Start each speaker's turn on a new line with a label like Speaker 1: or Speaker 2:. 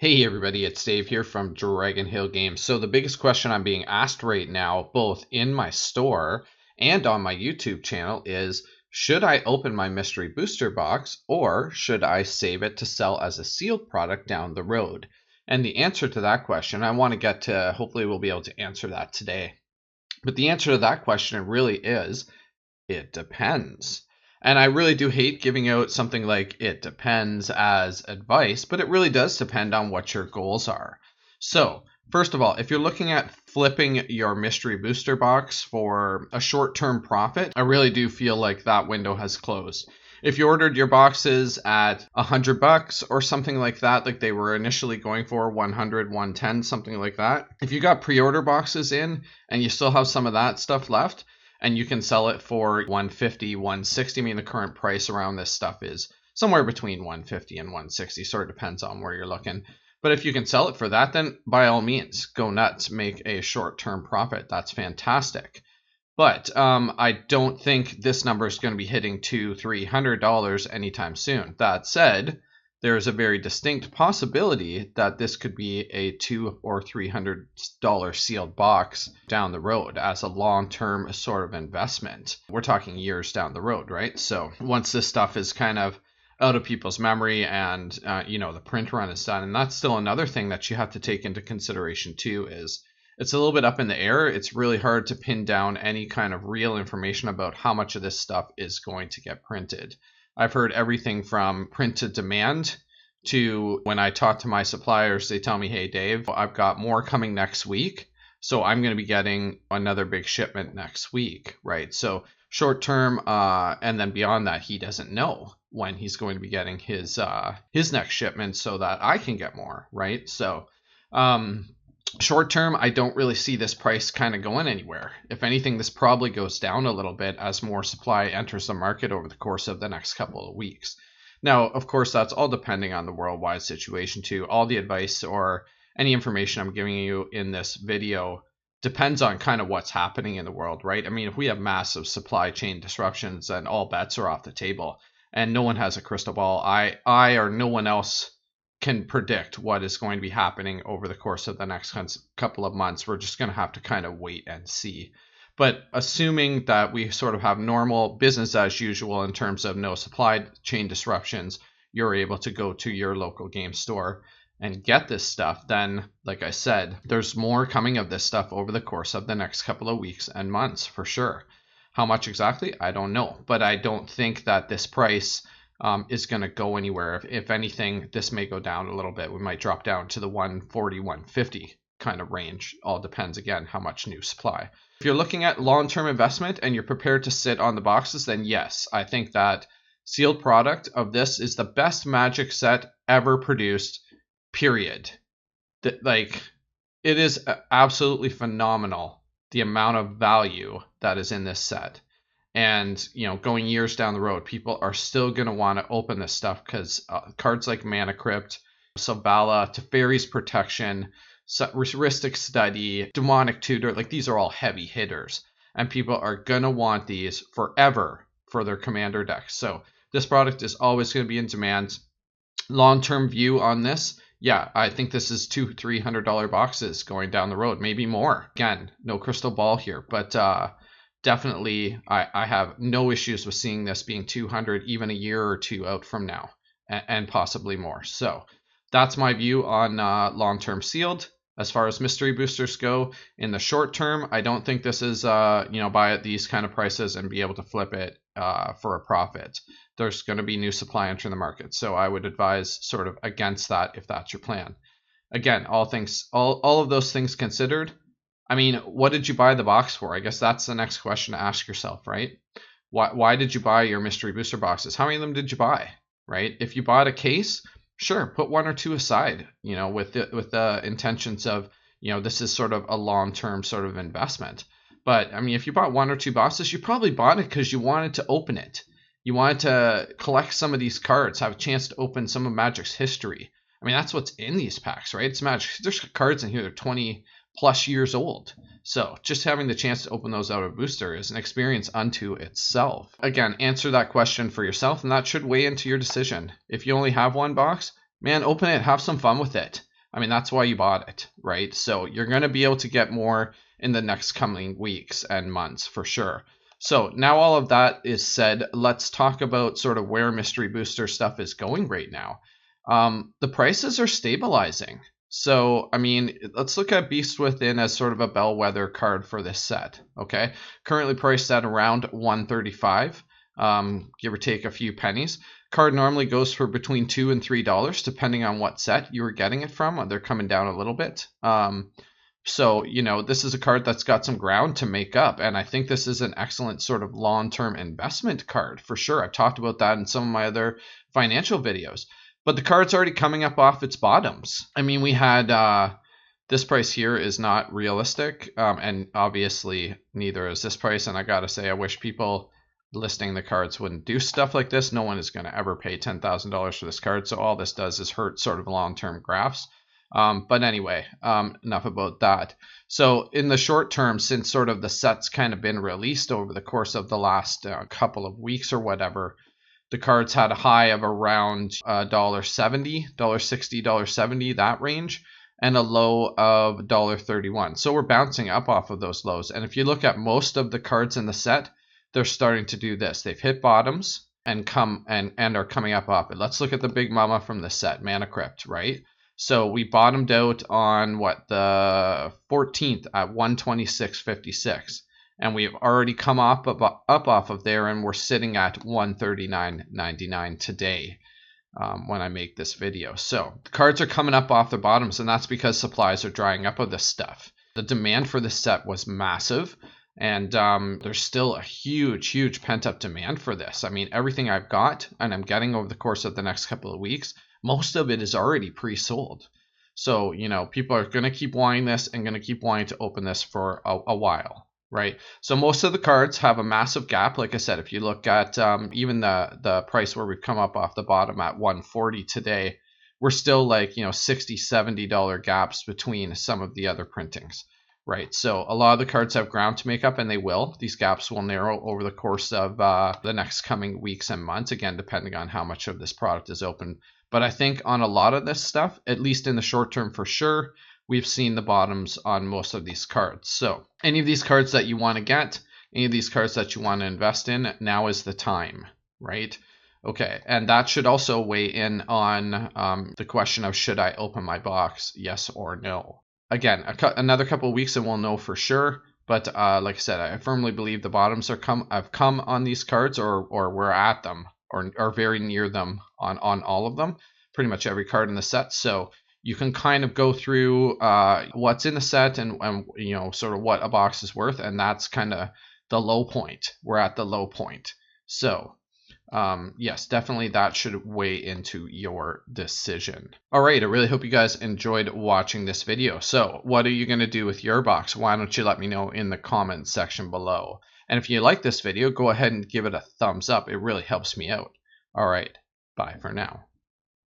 Speaker 1: Hey everybody, it's Dave here from Dragonhill Games. So the biggest question I'm being asked right now, both in my store and on my YouTube channel, is should I open my mystery booster box or should I save it to sell as a sealed product down the road? And the answer to that question, I want to get to, hopefully we'll be able to answer that today. But the answer to that question really is, it depends. And I really do hate giving out something like it depends as advice, but it really does depend on what your goals are. So, first of all, if you're looking at flipping your mystery booster box for a short-term profit, I really do feel like that window has closed. If you ordered your boxes at $100 or something like that, like they were initially going for 100, 110, something like that, if you got pre-order boxes in and you still have some of that stuff left, and you can sell it for 150, 160. I mean, the current price around this stuff is somewhere between 150 and 160, so it depends on where you're looking. But if you can sell it for that, then by all means, go nuts, make a short-term profit. That's fantastic. But I don't think this number is going to be hitting $200-300 anytime soon. That said, there is a very distinct possibility that this could be a $200 or $300 sealed box down the road as a long-term sort of investment. We're talking years down the road, right? So once this stuff is kind of out of people's memory and the print run is done, and that's still another thing that you have to take into consideration too, is it's a little bit up in the air. It's really hard to pin down any kind of real information about how much of this stuff is going to get printed. I've heard everything from print to demand to when I talk to my suppliers, they tell me, hey, Dave, I've got more coming next week. So I'm going to be getting another big shipment next week, right? So short term, and then beyond that, he doesn't know when he's going to be getting his next shipment so that I can get more, right? So short term, I don't really see this price kind of going anywhere. If anything, this probably goes down a little bit as more supply enters the market over the course of the next couple of weeks. Now, of course, that's all depending on the worldwide situation too. All the advice or any information I'm giving you in this video depends on kind of what's happening in the world, right? I mean, if we have massive supply chain disruptions, then all bets are off the table and no one has a crystal ball. I or no one else can predict what is going to be happening over the course of the next couple of months. We're just going to have to kind of wait and see. But assuming that we sort of have normal business as usual in terms of no supply chain disruptions, you're able to go to your local game store and get this stuff, then, like I said, there's more coming of this stuff over the course of the next couple of weeks and months for sure. How much exactly? I don't know. But I don't think that this price is going to go anywhere. If anything, this may go down a little bit. We might drop down to the 140, 150 kind of range. All depends, again, how much new supply. If you're looking at long-term investment and you're prepared to sit on the boxes, then yes, I think that sealed product of this is the best Magic set ever produced, period. It is absolutely phenomenal, the amount of value that is in this set. And, going years down the road, people are still going to want to open this stuff because cards like Mana Crypt, Selvala, Teferi's Protection, Ristic Study, Demonic Tutor, these are all heavy hitters. And people are going to want these forever for their commander decks. So this product is always going to be in demand. Long-term view on this, yeah, I think this is $200-300 boxes going down the road, maybe more. Again, no crystal ball here, but definitely, I have no issues with seeing this being 200 even a year or two out from now, and possibly more. So that's my view on long-term sealed. As far as mystery boosters go, in the short term, I don't think this is buy at these kind of prices and be able to flip it for a profit. There's going to be new supply entering the market, so I would advise sort of against that if that's your plan. Again, all of those things considered. I mean, what did you buy the box for? I guess that's the next question to ask yourself, right? Why did you buy your mystery booster boxes? How many of them did you buy, right? If you bought a case, sure, put one or two aside, with the intentions of, this is sort of a long-term sort of investment. But I mean, if you bought one or two boxes, you probably bought it because you wanted to open it. You wanted to collect some of these cards, have a chance to open some of Magic's history. I mean, that's what's in these packs, right? It's Magic. There's cards in here that are 20 plus years old. So just having the chance to open those out of booster is an experience unto itself. Again, answer that question for yourself, and that should weigh into your decision. If you only have one box, man, open it, have some fun with it. I mean, that's why you bought it, right? So you're going to be able to get more in the next coming weeks and months for sure. So now all of that is said, let's talk about sort of where Mystery Booster stuff is going right now. The prices are stabilizing. So, I mean, let's look at Beast Within as sort of a bellwether card for this set, okay? Currently priced at around $135, give or take a few pennies. Card normally goes for between $2 and $3, depending on what set you were getting it from. They're coming down a little bit. So, you know, this is a card that's got some ground to make up, and I think this is an excellent sort of long-term investment card for sure. I've talked about that in some of my other financial videos. But the card's already coming up off its bottoms. I mean, we had this price here is not realistic, and obviously neither is this price. And I gotta say, I wish people listing the cards wouldn't do stuff like this. No one is going to ever pay $10,000 for this card, so all this does is hurt sort of long-term graphs. But anyway, enough about that. So in the short term, since sort of the set's kind of been released over the course of the last couple of weeks or whatever, the cards had a high of around $1.70, $1.60, $1.70, that range, and a low of $1.31. So we're bouncing up off of those lows. And if you look at most of the cards in the set, they're starting to do this. They've hit bottoms and are coming up off it. Let's look at the big mama from the set, Mana Crypt, right? So we bottomed out on the 14th at 126.56. And we've already come up off of there, and we're sitting at 139.99 today when I make this video. So the cards are coming up off the bottoms, and that's because supplies are drying up of this stuff. The demand for this set was massive, and there's still a huge pent-up demand for this. I mean, everything I've got and I'm getting over the course of the next couple of weeks, most of it is already pre-sold. So, you know, people are going to keep wanting this and going to keep wanting to open this for a while. Right, so most of the cards have a massive gap. Like I said, if you look at even the price where we've come up off the bottom at 140 today, we're still like, you know, $60, $70 gaps between some of the other printings. Right, so a lot of the cards have ground to make up, and they will. These gaps will narrow over the course of the next coming weeks and months, again, depending on how much of this product is open. But I think on a lot of this stuff, at least in the short term for sure, we've seen the bottoms on most of these cards. So any of these cards that you want to get, any of these cards that you want to invest in, now is the time, right? Okay, and that should also weigh in on the question of, should I open my box, yes or no? Again, another couple of weeks and we'll know for sure. But like I said, I firmly believe the bottoms have come on these cards, or we're at them, or are very near them on all of them, pretty much every card in the set. So you can kind of go through what's in the set and you know, sort of what a box is worth, and that's kind of the low point. We're at the low point. So yes, definitely that should weigh into your decision. All right, I really hope you guys enjoyed watching this video. So what are you going to do with your box? Why don't you let me know in the comments section below? And if you like this video, go ahead and give it a thumbs up. It really helps me out. All right, bye for now.